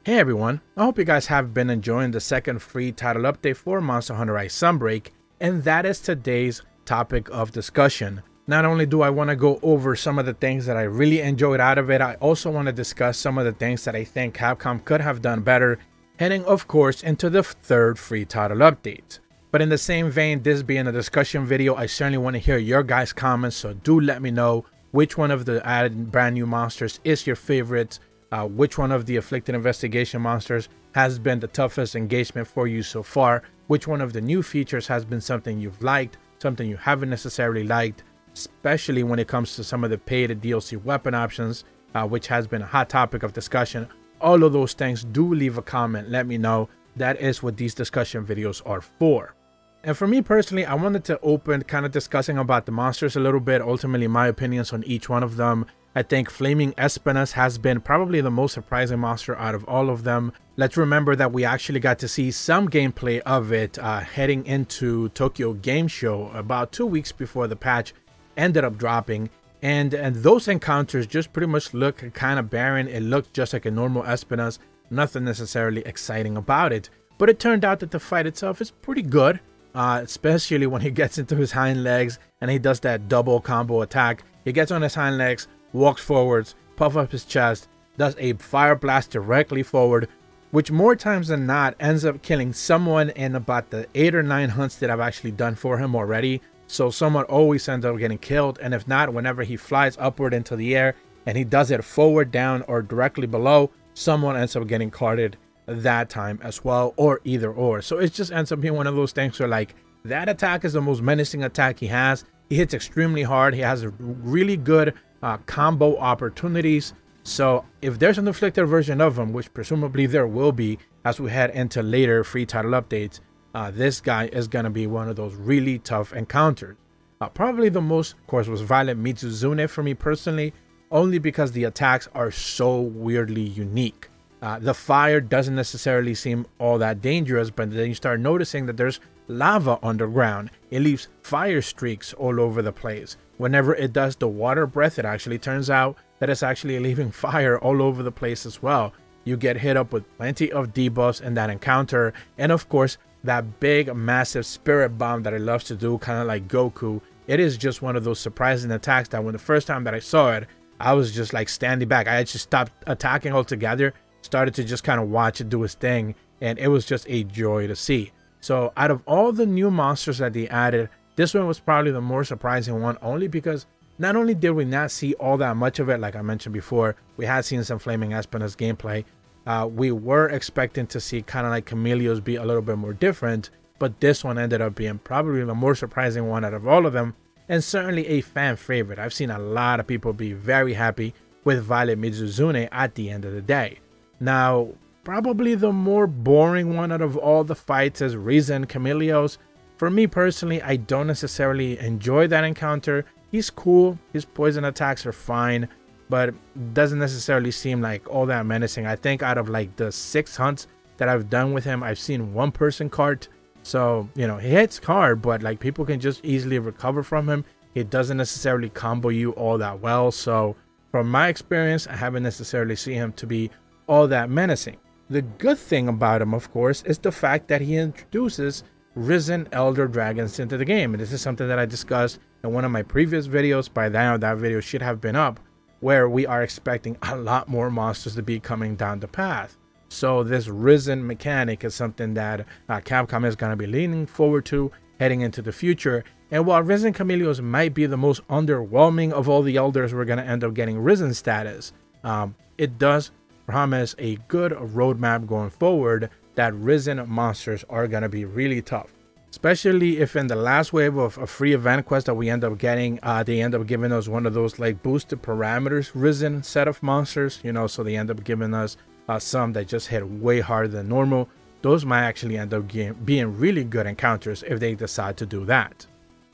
Hey everyone, I hope you guys have been enjoying the second free title update for Monster Hunter Rise Sunbreak, and that is today's topic of discussion. Not only do I want to go over some of the things that I really enjoyed out of it, I also want to discuss some of the things that I think Capcom could have done better, heading of course into the third free title update. But in the same vein, this being a discussion video, I certainly want to hear your guys' comments, so do let me know which one of the added brand new monsters is your favorite. Which one of the Afflicted Investigation monsters has been the toughest engagement for you so far? Which one of the new features has been something you've liked, something you haven't necessarily liked, especially when it comes to some of the paid DLC weapon options, which has been a hot topic of discussion. All of those things, do leave a comment, let me know. That is what these discussion videos are for. And for me personally, I wanted to open kind of discussing about the monsters a little bit, ultimately my opinions on each one of them. I think Flaming Espinas has been probably the most surprising monster out of all of them. Let's remember that we actually got to see some gameplay of it heading into Tokyo Game Show about 2 weeks before the patch ended up dropping. And those encounters just pretty much look kind of barren. It looked just like a normal Espinas, nothing necessarily exciting about it. But it turned out that the fight itself is pretty good, especially when he gets into his hind legs and he does that double combo attack. He gets on his hind legs, walks forwards, puffs up his chest, does a fire blast directly forward, which more times than not ends up killing someone in about the 8 or 9 hunts that I've actually done for him already. So someone always ends up getting killed, and if not, whenever he flies upward into the air and he does it forward, down, or directly below, someone ends up getting carded that time as well, or either or. So it just ends up being one of those things where like that attack is the most menacing attack he has. He hits extremely hard. He has a really good combo opportunities. So if there's an afflicted version of him, which presumably there will be as we head into later free title updates, this guy is going to be one of those really tough encounters. Probably the most, of course, was Violet Mitsuzune for me personally, only because the attacks are so weirdly unique. The fire doesn't necessarily seem all that dangerous, but then you start noticing that there's lava underground. It leaves fire streaks all over the place. Whenever it does the water breath, it actually turns out that it's actually leaving fire all over the place as well. You get hit up with plenty of debuffs in that encounter, and of course that big massive spirit bomb that it loves to do, kind of like Goku. It is just one of those surprising attacks that when the first time that I saw it, I was just like standing back. I just stopped attacking altogether, started to just kind of watch it do its thing, and it was just a joy to see. So out of all the new monsters that they added, this one was probably the more surprising one, only because not only did we not see all that much of it, like I mentioned before, we had seen some Flaming Espinas gameplay. We were expecting to see kind of like Chameleos be a little bit more different, but this one ended up being probably the more surprising one out of all of them, and certainly a fan favorite. I've seen a lot of people be very happy with Violet Mitsuzune at the end of the day. Now, probably the more boring one out of all the fights is Risen Chameleos. For me personally, I don't necessarily enjoy that encounter. He's cool, his poison attacks are fine, but doesn't necessarily seem like all that menacing. I think out of like the 6 hunts that I've done with him, I've seen one person cart. So, you know, he hits hard, but like people can just easily recover from him. He doesn't necessarily combo you all that well. So from my experience, I haven't necessarily seen him to be all that menacing. The good thing about him, of course, is the fact that he introduces Risen Elder Dragons into the game, and this is something that I discussed in one of my previous videos. By now that video should have been up, where we are expecting a lot more monsters to be coming down the path. So this Risen mechanic is something that Capcom is going to be leaning forward to heading into the future. And while Risen Chameleos might be the most underwhelming of all the elders we're going to end up getting Risen status, it does promise a good roadmap going forward that Risen monsters are going to be really tough, especially if in the last wave of a free event quest that we end up getting, they end up giving us one of those like boosted parameters Risen set of monsters, you know, so they end up giving us some that just hit way harder than normal. Those might actually end up being really good encounters if they decide to do that.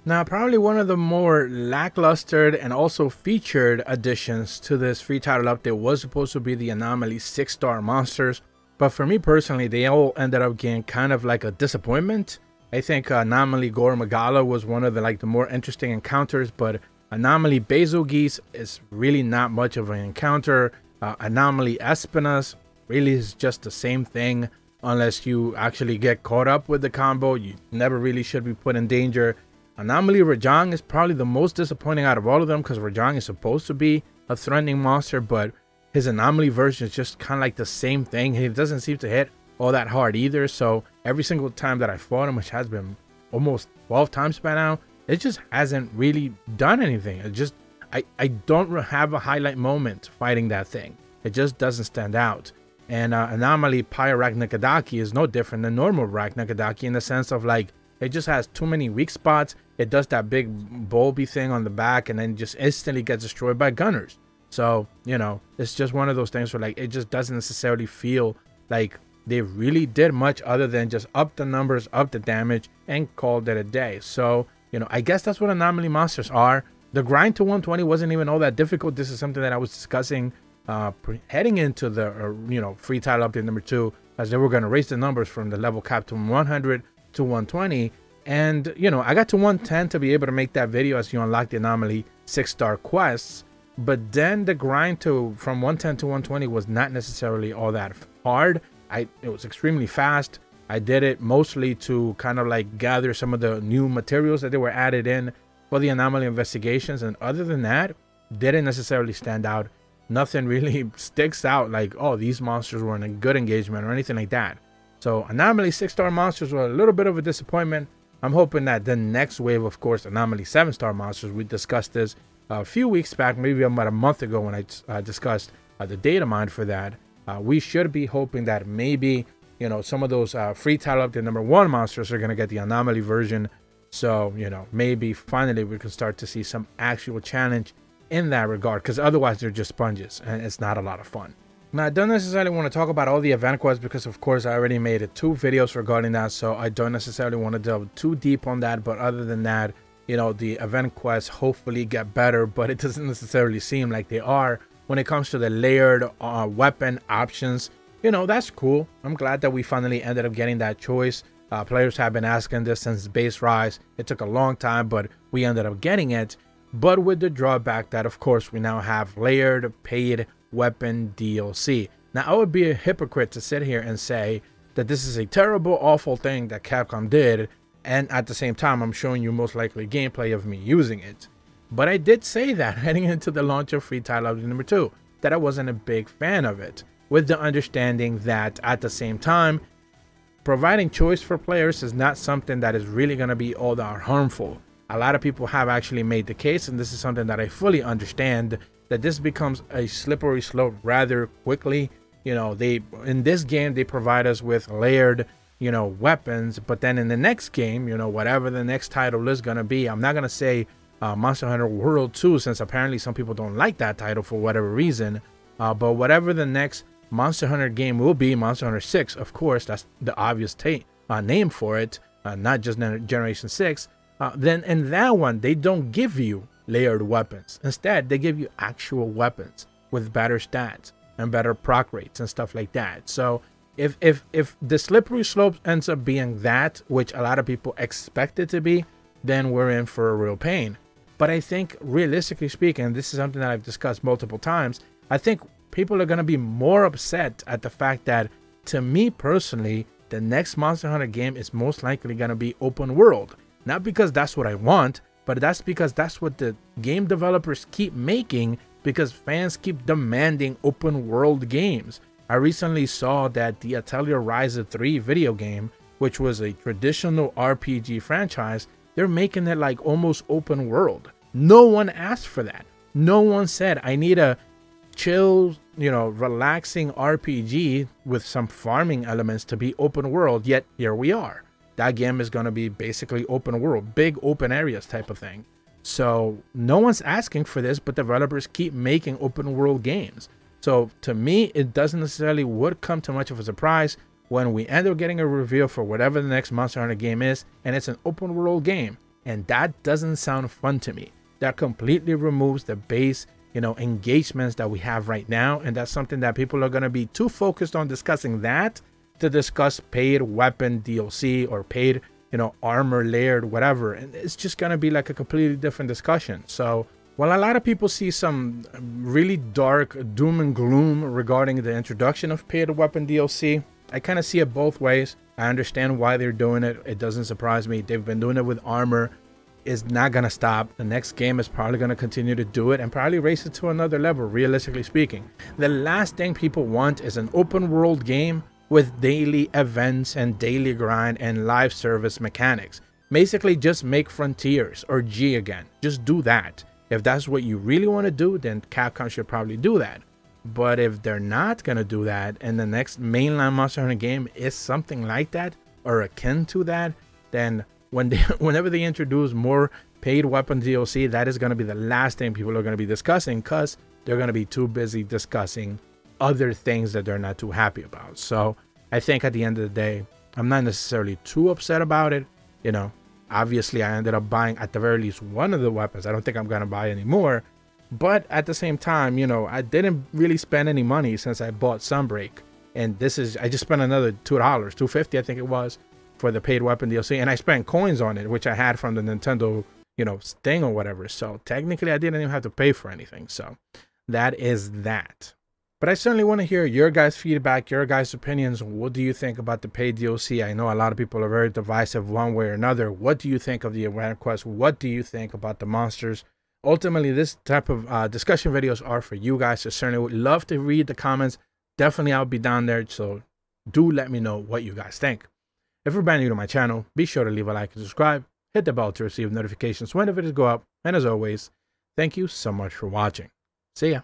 Now, probably one of the more lackluster and also featured additions to this free title update was supposed to be the Anomaly 6-star monsters, but for me personally, they all ended up getting kind of like a disappointment. I think Anomaly Gore Magala was one of the more interesting encounters, but Anomaly Betelgeuse is really not much of an encounter. Anomaly Espinas really is just the same thing unless you actually get caught up with the combo. You never really should be put in danger. Anomaly Rajang is probably the most disappointing out of all of them because Rajang is supposed to be a threatening monster, but his anomaly version is just kind of like the same thing. He doesn't seem to hit all that hard either. So every single time that I fought him, which has been almost 12 times by now, it just hasn't really done anything. It just, I don't have a highlight moment fighting that thing. It just doesn't stand out. And Anomaly Pyraknagadaki is no different than normal Raknagadaki in the sense of like, it just has too many weak spots. It does that big bulby thing on the back and then just instantly gets destroyed by gunners. So, you know, it's just one of those things where like, it just doesn't necessarily feel like they really did much other than just up the numbers, up the damage, and called it a day. So, you know, I guess that's what anomaly monsters are. The grind to 120 wasn't even all that difficult. This is something that I was discussing heading into the, you know, free title update number 2, as they were going to raise the numbers from the level cap to 100 to 120. And, you know, I got to 110 to be able to make that video as you unlock the anomaly 6-star quests. But then the grind from 110 to 120 was not necessarily all that hard. It was extremely fast. I did it mostly to kind of like gather some of the new materials that they were added in for the anomaly investigations. And other than that, didn't necessarily stand out. Nothing really sticks out like, oh, these monsters were in a good engagement or anything like that. So anomaly 6-star monsters were a little bit of a disappointment. I'm hoping that the next wave, of course, anomaly 7-star monsters, we discussed this a few weeks back, maybe about a month ago when I discussed the data mine for that. We should be hoping that maybe, you know, some of those free title update number 1 monsters are going to get the anomaly version. So, you know, maybe finally we can start to see some actual challenge in that regard, because otherwise they're just sponges and it's not a lot of fun. Now, I don't necessarily want to talk about all the event quests because, of course, I already made 2 videos regarding that, so I don't necessarily want to delve too deep on that. But other than that, you know, the event quests hopefully get better, but it doesn't necessarily seem like they are. When it comes to the layered weapon options, you know, that's cool. I'm glad that we finally ended up getting that choice. Players have been asking this since base rise. It took a long time, but we ended up getting it. But with the drawback that, of course, we now have layered paid weapon DLC. Now, I would be a hypocrite to sit here and say that this is a terrible, awful thing that Capcom did, and at the same time, I'm showing you most likely gameplay of me using it. But I did say that heading into the launch of free title update number 2, that I wasn't a big fan of it, with the understanding that at the same time, providing choice for players is not something that is really going to be all that harmful. A lot of people have actually made the case, and this is something that I fully understand, that this becomes a slippery slope rather quickly. You know, in this game, they provide us with layered, you know, weapons, but then in the next game, you know, whatever the next title is going to be, I'm not going to say Monster Hunter World 2, since apparently some people don't like that title for whatever reason, but whatever the next Monster Hunter game will be, Monster Hunter 6, of course, that's the obvious name for it, not just Generation 6, then in that one, they don't give you layered weapons. Instead, they give you actual weapons with better stats and better proc rates and stuff like that. So if the slippery slope ends up being that, which a lot of people expect it to be, then we're in for a real pain. But I think, realistically speaking, this is something that I've discussed multiple times, I think people are going to be more upset at the fact that, to me personally, the next Monster Hunter game is most likely going to be open world. Not because that's what I want, but that's because that's what the game developers keep making, because fans keep demanding open world games. I recently saw that the Atelier Ryza 3 video game, which was a traditional RPG franchise, they're making it like almost open world. No one asked for that. No one said, I need a chill, you know, relaxing RPG with some farming elements to be open world, yet here we are. That game is going to be basically open world, big open areas type of thing. So no one's asking for this, but developers keep making open world games. So to me, it doesn't necessarily would come to much of a surprise when we end up getting a reveal for whatever the next Monster Hunter game is, and it's an open world game. And that doesn't sound fun to me. That completely removes the base, you know, engagements that we have right now. And that's something that people are going to be too focused on discussing that to discuss paid weapon DLC or paid, you know, armor layered, whatever. And it's just going to be like a completely different discussion. So While a lot of people see some really dark doom and gloom regarding the introduction of paid weapon DLC, I kind of see it both ways. I understand why they're doing it. It doesn't surprise me. They've been doing it with Armor. It's not going to stop. The next game is probably going to continue to do it and probably raise it to another level, realistically speaking. The last thing people want is an open world game with daily events and daily grind and live service mechanics. Basically, just make Frontiers or G again. Just do that. If that's what you really want to do, then Capcom should probably do that. But if they're not going to do that, and the next mainline Monster Hunter game is something like that, or akin to that, then whenever they introduce more paid weapon DLC, that is going to be the last thing people are going to be discussing, because they're going to be too busy discussing other things that they're not too happy about. So I think at the end of the day, I'm not necessarily too upset about it. You know, obviously I ended up buying at the very least one of the weapons. I don't think I'm going to buy any more. But at the same time, you know, I didn't really spend any money since I bought Sunbreak. And this is, I just spent another $2, $2.50 I think it was, for the paid weapon DLC. And I spent coins on it, which I had from the Nintendo, you know, thing or whatever. So technically I didn't even have to pay for anything. So that is that. But I certainly want to hear your guys' feedback, your guys' opinions. What do you think about the paid DLC? I know a lot of people are very divisive one way or another. What do you think of the event quest? What do you think about the monsters? Ultimately, this type of discussion videos are for you guys. So certainly would love to read the comments. Definitely I'll be down there. So do let me know what you guys think. If you're brand new to my channel, be sure to leave a like and subscribe. Hit the bell to receive notifications when the videos go up. And as always, thank you so much for watching. See ya.